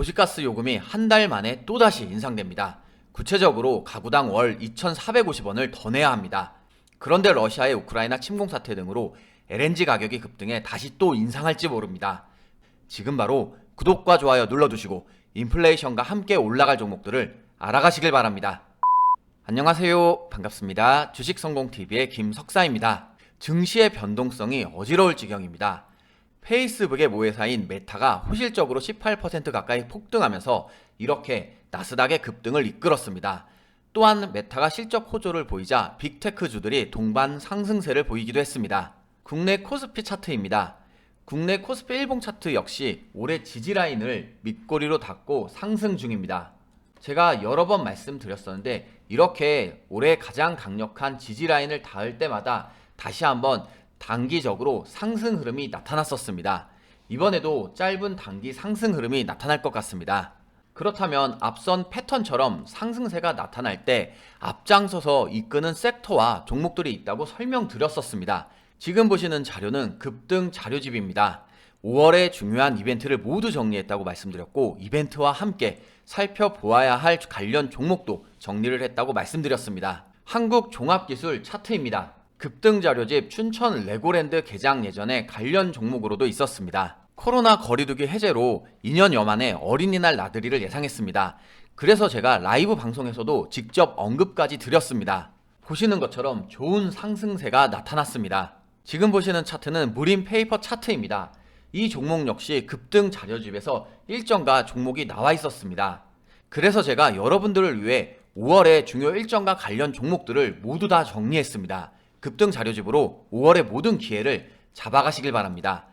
도시가스 요금이 한 달 만에 또다시 인상됩니다. 구체적으로 가구당 월 2,450원을 더 내야 합니다. 그런데 러시아의 우크라이나 침공 사태 등으로 LNG 가격이 급등해 다시 또 인상할지 모릅니다. 지금 바로 구독과 좋아요 눌러두시고 인플레이션과 함께 올라갈 종목들을 알아가시길 바랍니다. 안녕하세요. 반갑습니다. 주식성공TV의 김석사입니다. 증시의 변동성이 어지러울 지경입니다. 페이스북의 모회사인 메타가 호실적으로 18% 가까이 폭등하면서 이렇게 나스닥의 급등을 이끌었습니다. 또한 메타가 실적 호조를 보이자 빅테크주들이 동반 상승세를 보이기도 했습니다. 국내 코스피 차트입니다. 국내 코스피 일봉 차트 역시 올해 지지라인을 밑꼬리로 닫고 상승 중입니다. 제가 여러 번 말씀드렸었는데 이렇게 올해 가장 강력한 지지라인을 닿을 때마다 다시 한번 단기적으로 상승 흐름이 나타났었습니다. 이번에도 짧은 단기 상승 흐름이 나타날 것 같습니다. 그렇다면 앞선 패턴처럼 상승세가 나타날 때 앞장서서 이끄는 섹터와 종목들이 있다고 설명드렸었습니다. 지금 보시는 자료는 급등 자료집입니다. 5월에 중요한 이벤트를 모두 정리했다고 말씀드렸고 이벤트와 함께 살펴보아야 할 관련 종목도 정리를 했다고 말씀드렸습니다. 한국종합기술 차트입니다. 급등 자료집 춘천 레고랜드 개장 예전에 관련 종목으로도 있었습니다. 코로나 거리두기 해제로 2년여 만에 어린이날 나들이를 예상했습니다. 그래서 제가 라이브 방송에서도 직접 언급까지 드렸습니다. 보시는 것처럼 좋은 상승세가 나타났습니다. 지금 보시는 차트는 무림페이퍼 차트입니다. 이 종목 역시 급등 자료집에서 일정과 종목이 나와 있었습니다. 그래서 제가 여러분들을 위해 5월의 중요 일정과 관련 종목들을 모두 다 정리했습니다. 급등 자료집으로 5월의 모든 기회를 잡아가시길 바랍니다.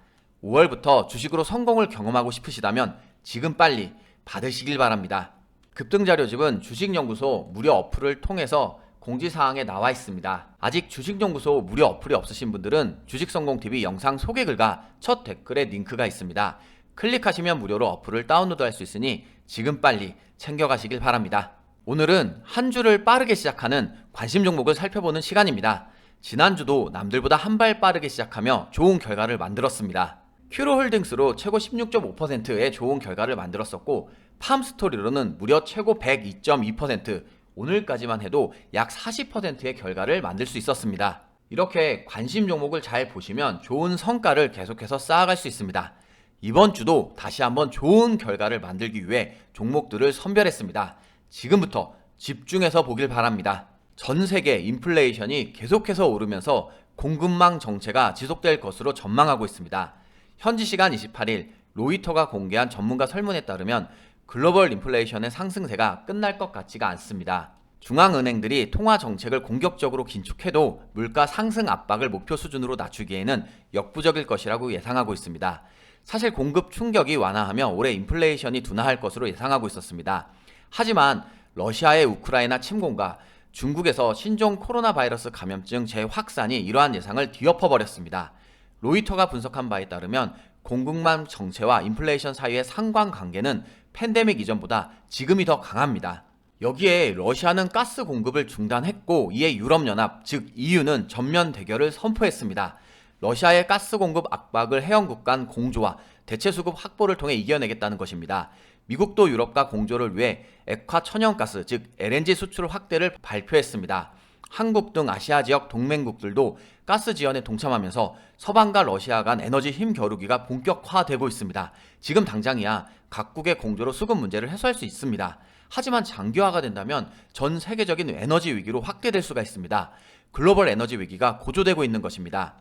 5월부터 주식으로 성공을 경험하고 싶으시다면 지금 빨리 받으시길 바랍니다. 급등 자료집은 주식연구소 무료 어플을 통해서 공지사항에 나와 있습니다. 아직 주식연구소 무료 어플이 없으신 분들은 주식성공TV 영상 소개글과 첫 댓글에 링크가 있습니다. 클릭하시면 무료로 어플을 다운로드할 수 있으니 지금 빨리 챙겨가시길 바랍니다. 오늘은 한 주를 빠르게 시작하는 관심 종목을 살펴보는 시간입니다. 지난주도 남들보다 한 발 빠르게 시작하며 좋은 결과를 만들었습니다. 큐로홀딩스로 최고 16.5%의 좋은 결과를 만들었었고 팜스토리로는 무려 최고 102.2%, 오늘까지만 해도 약 40%의 결과를 만들 수 있었습니다. 이렇게 관심 종목을 잘 보시면 좋은 성과를 계속해서 쌓아갈 수 있습니다. 이번 주도 다시 한번 좋은 결과를 만들기 위해 종목들을 선별했습니다. 지금부터 집중해서 보길 바랍니다. 전 세계 인플레이션이 계속해서 오르면서 공급망 정체가 지속될 것으로 전망하고 있습니다. 현지 시간 28일 로이터가 공개한 전문가 설문에 따르면 글로벌 인플레이션의 상승세가 끝날 것 같지가 않습니다. 중앙은행들이 통화 정책을 공격적으로 긴축해도 물가 상승 압박을 목표 수준으로 낮추기에는 역부족일 것이라고 예상하고 있습니다. 사실 공급 충격이 완화하며 올해 인플레이션이 둔화할 것으로 예상하고 있었습니다. 하지만 러시아의 우크라이나 침공과 중국에서 신종 코로나 바이러스 감염증 재확산이 이러한 예상을 뒤엎어버렸습니다. 로이터가 분석한 바에 따르면 공급망 정체와 인플레이션 사이의 상관관계는 팬데믹 이전보다 지금이 더 강합니다. 여기에 러시아는 가스 공급을 중단했고 이에 유럽연합 즉 EU는 전면 대결을 선포했습니다. 러시아의 가스 공급 압박을 회원국 간 공조와 대체 수급 확보를 통해 이겨내겠다는 것입니다. 미국도 유럽과 공조를 위해 액화 천연가스 즉 LNG 수출 확대를 발표했습니다. 한국 등 아시아 지역 동맹국들도 가스 지원에 동참하면서 서방과 러시아 간 에너지 힘겨루기가 본격화되고 있습니다. 지금 당장이야 각국의 공조로 수급 문제를 해소할 수 있습니다. 하지만 장기화가 된다면 전 세계적인 에너지 위기로 확대될 수가 있습니다. 글로벌 에너지 위기가 고조되고 있는 것입니다.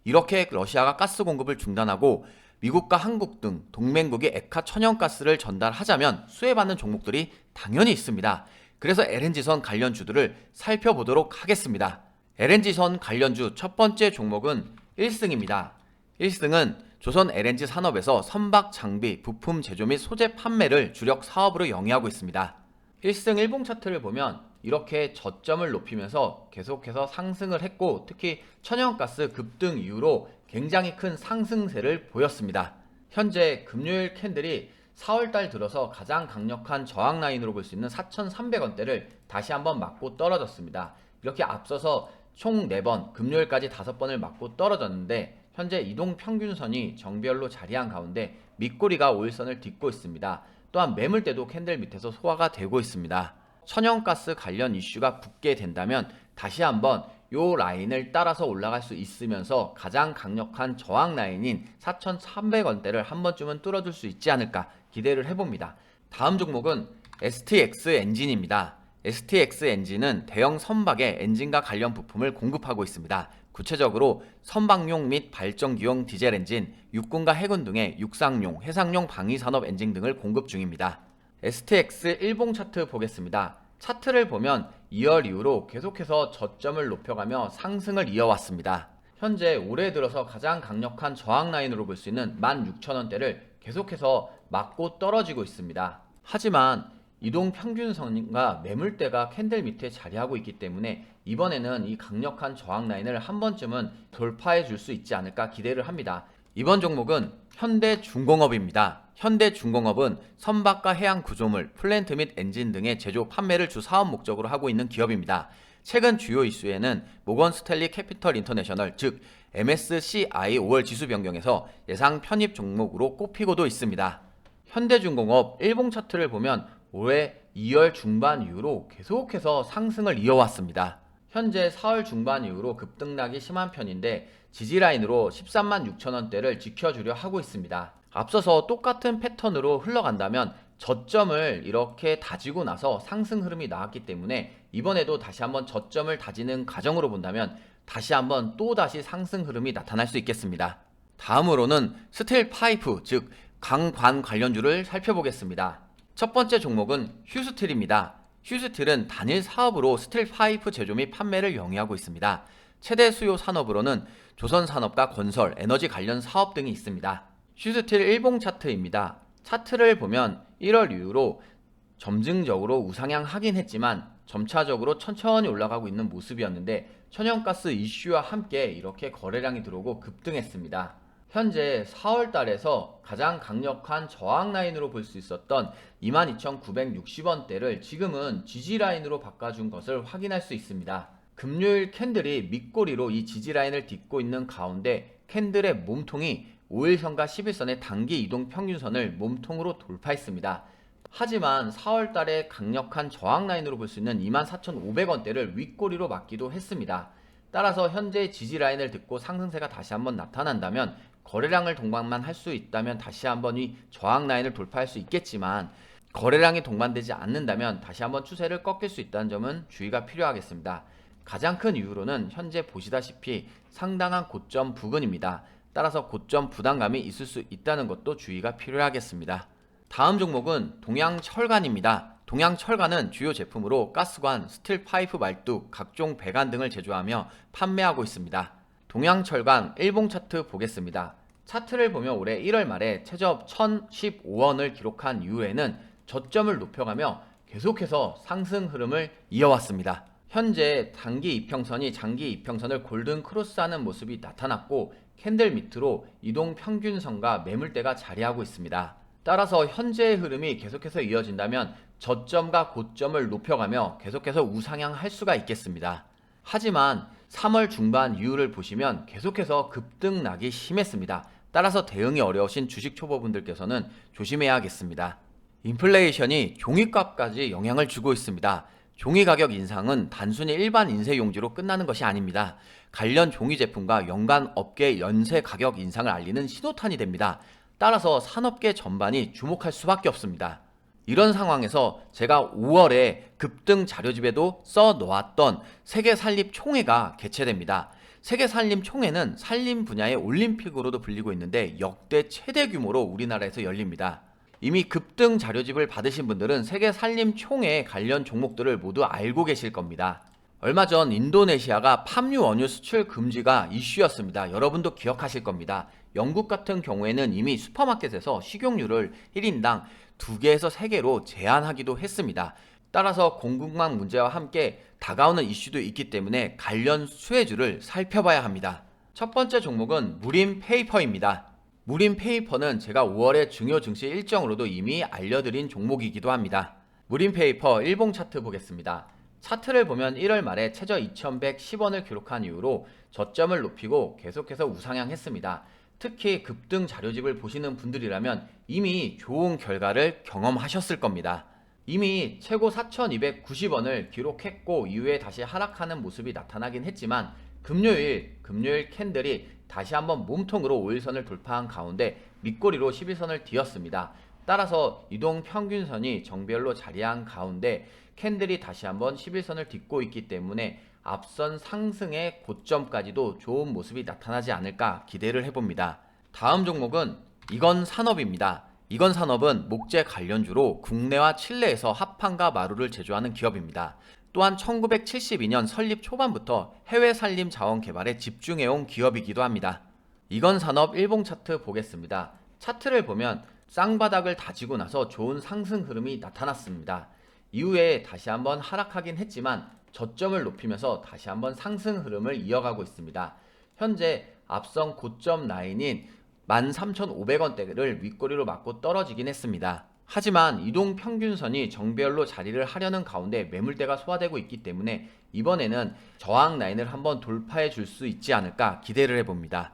이렇게 러시아가 가스 공급을 중단하고 미국과 한국 등 동맹국이 액화 천연가스를 전달하자면 수혜받는 종목들이 당연히 있습니다. 그래서 LNG선 관련주들을 살펴보도록 하겠습니다. LNG선 관련주 첫 번째 종목은 1승입니다. 1승은 조선 LNG 산업에서 선박 장비, 부품 제조 및 소재 판매를 주력 사업으로 영위하고 있습니다. 1승 일봉 차트를 보면 이렇게 저점을 높이면서 계속해서 상승을 했고 특히 천연가스 급등 이후로 굉장히 큰 상승세를 보였습니다. 현재 금요일 캔들이 4월달 들어서 가장 강력한 저항 라인으로 볼 수 있는 4,300원대를 다시 한번 맞고 떨어졌습니다. 이렇게 앞서서 총 4번, 금요일까지 5번을 맞고 떨어졌는데 현재 이동 평균선이 정별로 자리한 가운데 밑꼬리가 5일선을 딛고 있습니다. 또한 매물대도 캔들 밑에서 소화가 되고 있습니다. 천연가스 관련 이슈가 붙게 된다면 다시 한번 요 라인을 따라서 올라갈 수 있으면서 가장 강력한 저항 라인인 4,300원대를 한 번쯤은 뚫어줄 수 있지 않을까 기대를 해봅니다. 다음 종목은 STX 엔진입니다. STX 엔진은 대형 선박의 엔진과 관련 부품을 공급하고 있습니다. 구체적으로 선박용 및 발전기용 디젤 엔진, 육군과 해군 등의 육상용, 해상용 방위산업 엔진 등을 공급 중입니다. STX 일봉 차트 보겠습니다. 차트를 보면 2월 이후로 계속해서 저점을 높여가며 상승을 이어왔습니다. 현재 올해 들어서 가장 강력한 저항 라인으로 볼 수 있는 16,000원대를 계속해서 맞고 떨어지고 있습니다. 하지만 이동 평균선과 매물대가 캔들 밑에 자리하고 있기 때문에 이번에는 이 강력한 저항 라인을 한 번쯤은 돌파해 줄 수 있지 않을까 기대를 합니다. 이번 종목은 현대중공업입니다. 현대중공업은 선박과 해양 구조물, 플랜트 및 엔진 등의 제조, 판매를 주 사업 목적으로 하고 있는 기업입니다. 최근 주요 이슈에는 모건 스탠리 캐피털 인터내셔널, 즉 MSCI 5월 지수 변경에서 예상 편입 종목으로 꼽히고도 있습니다. 현대중공업 일봉 차트를 보면 올해 2월 중반 이후로 계속해서 상승을 이어왔습니다. 현재 4월 중반 이후로 급등락이 심한 편인데 지지라인으로 136,000원대를 지켜주려 하고 있습니다. 앞서서 똑같은 패턴으로 흘러간다면 저점을 이렇게 다지고 나서 상승 흐름이 나왔기 때문에 이번에도 다시 한번 저점을 다지는 과정으로 본다면 다시 한번 또다시 상승 흐름이 나타날 수 있겠습니다. 다음으로는 스틸 파이프, 즉 강관 관련주를 살펴보겠습니다. 첫 번째 종목은 휴스틸입니다. 휴스틸은 단일 사업으로 스틸 파이프 제조 및 판매를 영위하고 있습니다. 최대 수요 산업으로는 조선산업과 건설, 에너지 관련 사업 등이 있습니다. 휴스틸 일봉 차트입니다. 차트를 보면 1월 이후로 점증적으로 우상향 하긴 했지만 점차적으로 천천히 올라가고 있는 모습이었는데 천연가스 이슈와 함께 이렇게 거래량이 들어오고 급등했습니다. 현재 4월 달에서 가장 강력한 저항 라인으로 볼 수 있었던 22,960원대를 지금은 지지 라인으로 바꿔준 것을 확인할 수 있습니다. 금요일 캔들이 밑꼬리로 이 지지 라인을 딛고 있는 가운데 캔들의 몸통이 5일선과 11선의 단기 이동 평균선을 몸통으로 돌파했습니다. 하지만 4월 달에 강력한 저항 라인으로 볼 수 있는 24,500원대를 윗꼬리로 맞기도 했습니다. 따라서 현재 지지 라인을 듣고 상승세가 다시 한번 나타난다면 거래량을 동반만 할 수 있다면 다시 한번 이 저항 라인을 돌파할 수 있겠지만 거래량이 동반되지 않는다면 다시 한번 추세를 꺾일 수 있다는 점은 주의가 필요하겠습니다. 가장 큰 이유로는 현재 보시다시피 상당한 고점 부근입니다. 따라서 고점 부담감이 있을 수 있다는 것도 주의가 필요하겠습니다. 다음 종목은 동양철관입니다. 동양철관은 주요 제품으로 가스관, 스틸 파이프 말뚝, 각종 배관 등을 제조하며 판매하고 있습니다. 동양철관 일봉 차트 보겠습니다. 차트를 보면 올해 1월 말에 최저 1,015원을 기록한 이후에는 저점을 높여가며 계속해서 상승 흐름을 이어왔습니다. 현재 단기 이평선이 장기 이평선을 골든 크로스하는 모습이 나타났고 캔들 밑으로 이동 평균선과 매물대가 자리하고 있습니다. 따라서 현재의 흐름이 계속해서 이어진다면 저점과 고점을 높여가며 계속해서 우상향할 수가 있겠습니다. 하지만 3월 중반 이후를 보시면 계속해서 급등락이 심했습니다. 따라서 대응이 어려우신 주식 초보분들께서는 조심해야겠습니다. 인플레이션이 종이값까지 영향을 주고 있습니다. 종이 가격 인상은 단순히 일반 인쇄 용지로 끝나는 것이 아닙니다. 관련 종이 제품과 연간 업계 연쇄 가격 인상을 알리는 신호탄이 됩니다. 따라서 산업계 전반이 주목할 수밖에 없습니다. 이런 상황에서 제가 5월에 급등 자료집에도 써놓았던 세계산림총회가 개최됩니다. 세계산림총회는 산림 분야의 올림픽으로도 불리고 있는데 역대 최대 규모로 우리나라에서 열립니다. 이미 급등 자료집을 받으신 분들은 세계산림총회 관련 종목들을 모두 알고 계실 겁니다. 얼마 전 인도네시아가 팜유 원유 수출 금지가 이슈였습니다. 여러분도 기억하실 겁니다. 영국 같은 경우에는 이미 슈퍼마켓에서 식용유를 1인당 2개에서 3개로 제한하기도 했습니다. 따라서 공급망 문제와 함께 다가오는 이슈도 있기 때문에 관련 수혜주를 살펴봐야 합니다. 첫 번째 종목은 무림페이퍼입니다. 무림페이퍼는 제가 5월에 중요 증시 일정으로도 이미 알려드린 종목이기도 합니다. 무림페이퍼 일봉 차트 보겠습니다. 차트를 보면 1월 말에 최저 2110원을 기록한 이후로 저점을 높이고 계속해서 우상향했습니다. 특히 급등 자료집을 보시는 분들이라면 이미 좋은 결과를 경험하셨을 겁니다. 이미 최고 4290원을 기록했고 이후에 다시 하락하는 모습이 나타나긴 했지만 금요일 캔들이 다시 한번 몸통으로 5일선을 돌파한 가운데 밑꼬리로 11선을 뒤었습니다. 따라서 이동평균선이 정별로 자리한 가운데 캔들이 다시 한번 11선을 딛고 있기 때문에 앞선 상승의 고점까지도 좋은 모습이 나타나지 않을까 기대를 해봅니다. 다음 종목은 이건산업입니다. 이건산업은 목재 관련주로 국내와 칠레에서 합판과 마루를 제조하는 기업입니다. 또한 1972년 설립 초반부터 해외 산림 자원 개발에 집중해온 기업이기도 합니다. 이건산업 일봉 차트 보겠습니다. 차트를 보면 쌍바닥을 다지고 나서 좋은 상승 흐름이 나타났습니다. 이후에 다시 한번 하락하긴 했지만 저점을 높이면서 다시 한번 상승 흐름을 이어가고 있습니다. 현재 앞선 고점 라인인 13,500원대를 윗꼬리로 맞고 떨어지긴 했습니다. 하지만 이동평균선이 정배열로 자리를 하려는 가운데 매물대가 소화되고 있기 때문에 이번에는 저항 라인을 한번 돌파해 줄 수 있지 않을까 기대를 해봅니다.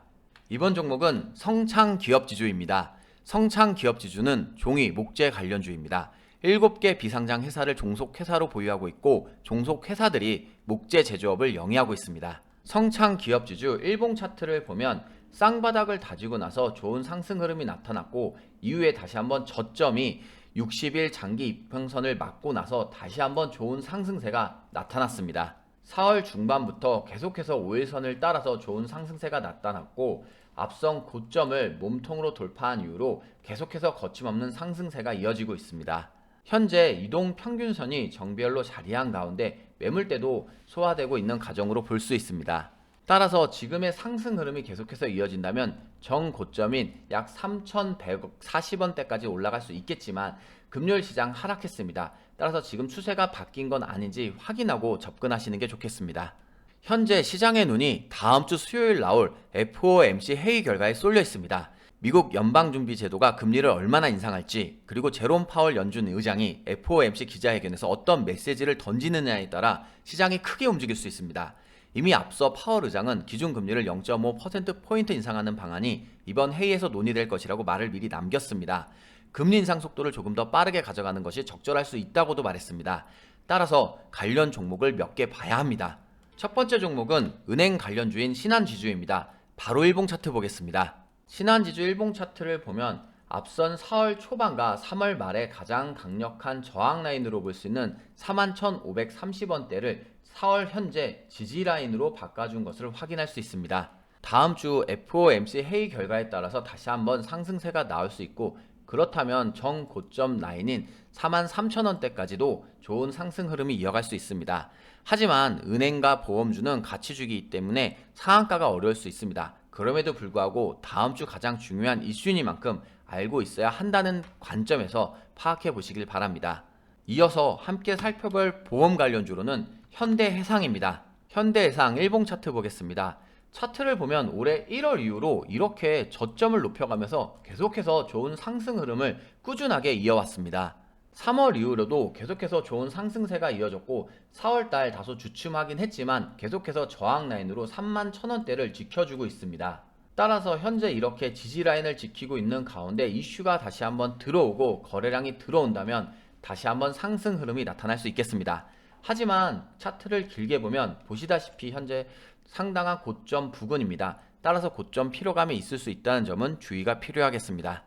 이번 종목은 성창기업지주입니다. 성창기업지주는 종이 목재 관련주입니다. 7개 비상장 회사를 종속회사로 보유하고 있고 종속회사들이 목재 제조업을 영위하고 있습니다. 성창기업지주 일봉 차트를 보면 쌍바닥을 다지고 나서 좋은 상승 흐름이 나타났고 이후에 다시 한번 저점이 60일 장기 이평선을 맞고 나서 다시 한번 좋은 상승세가 나타났습니다. 4월 중반부터 계속해서 5일선을 따라서 좋은 상승세가 나타났고 앞선 고점을 몸통으로 돌파한 이후로 계속해서 거침없는 상승세가 이어지고 있습니다. 현재 이동평균선이 정배열로 자리한 가운데 매물대도 소화되고 있는 과정으로 볼 수 있습니다. 따라서 지금의 상승 흐름이 계속해서 이어진다면 정고점인 약 3,140원대까지 올라갈 수 있겠지만 금요일 시장 하락했습니다. 따라서 지금 추세가 바뀐 건 아닌지 확인하고 접근하시는 게 좋겠습니다. 현재 시장의 눈이 다음 주 수요일 나올 FOMC 회의 결과에 쏠려 있습니다. 미국 연방준비제도가 금리를 얼마나 인상할지 그리고 제롬 파월 연준 의장이 FOMC 기자회견에서 어떤 메시지를 던지느냐에 따라 시장이 크게 움직일 수 있습니다. 이미 앞서 파월 의장은 기준금리를 0.5%포인트 인상하는 방안이 이번 회의에서 논의될 것이라고 말을 미리 남겼습니다. 금리 인상 속도를 조금 더 빠르게 가져가는 것이 적절할 수 있다고도 말했습니다. 따라서 관련 종목을 몇 개 봐야 합니다. 첫 번째 종목은 은행 관련주인 신한지주입니다. 바로 일봉 차트 보겠습니다. 신한지주 일봉 차트를 보면 앞선 4월 초반과 3월 말에 가장 강력한 저항 라인으로 볼 수 있는 41,530원대를 4월 현재 지지 라인으로 바꿔준 것을 확인할 수 있습니다. 다음 주 FOMC 회의 결과에 따라서 다시 한번 상승세가 나올 수 있고 그렇다면 정고점 라인인 43,000원대까지도 좋은 상승 흐름이 이어갈 수 있습니다. 하지만 은행과 보험주는 가치주기이기 때문에 상한가가 어려울 수 있습니다. 그럼에도 불구하고 다음 주 가장 중요한 이슈니만큼 알고 있어야 한다는 관점에서 파악해 보시길 바랍니다. 이어서 함께 살펴볼 보험 관련주로는 현대해상입니다. 현대해상 일봉 차트 보겠습니다. 차트를 보면 올해 1월 이후로 이렇게 저점을 높여가면서 계속해서 좋은 상승 흐름을 꾸준하게 이어왔습니다. 3월 이후로도 계속해서 좋은 상승세가 이어졌고 4월달 다소 주춤하긴 했지만 계속해서 저항 라인으로 31,000원대를 지켜주고 있습니다. 따라서 현재 이렇게 지지 라인을 지키고 있는 가운데 이슈가 다시 한번 들어오고 거래량이 들어온다면 다시 한번 상승 흐름이 나타날 수 있겠습니다. 하지만 차트를 길게 보면 보시다시피 현재 상당한 고점 부근입니다. 따라서 고점 피로감이 있을 수 있다는 점은 주의가 필요하겠습니다.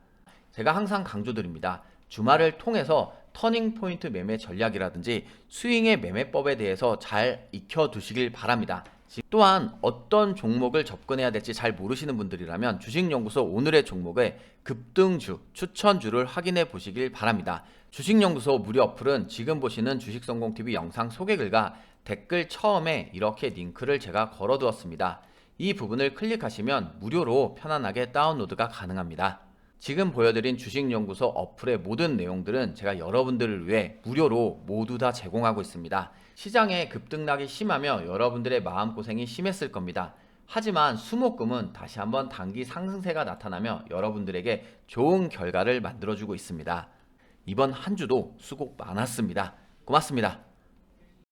제가 항상 강조드립니다. 주말을 통해서 터닝포인트 매매 전략이라든지 스윙의 매매법에 대해서 잘 익혀두시길 바랍니다. 또한 어떤 종목을 접근해야 될지 잘 모르시는 분들이라면 주식연구소 오늘의 종목의 급등주, 추천주를 확인해 보시길 바랍니다. 주식연구소 무료 어플은 지금 보시는 주식성공TV 영상 소개글과 댓글 처음에 이렇게 링크를 제가 걸어두었습니다. 이 부분을 클릭하시면 무료로 편안하게 다운로드가 가능합니다. 지금 보여드린 주식연구소 어플의 모든 내용들은 제가 여러분들을 위해 무료로 모두 다 제공하고 있습니다. 시장의 급등락이 심하며 여러분들의 마음고생이 심했을 겁니다. 하지만 수목금은 다시 한번 단기 상승세가 나타나며 여러분들에게 좋은 결과를 만들어주고 있습니다. 이번 한 주도 수고 많았습니다. 고맙습니다.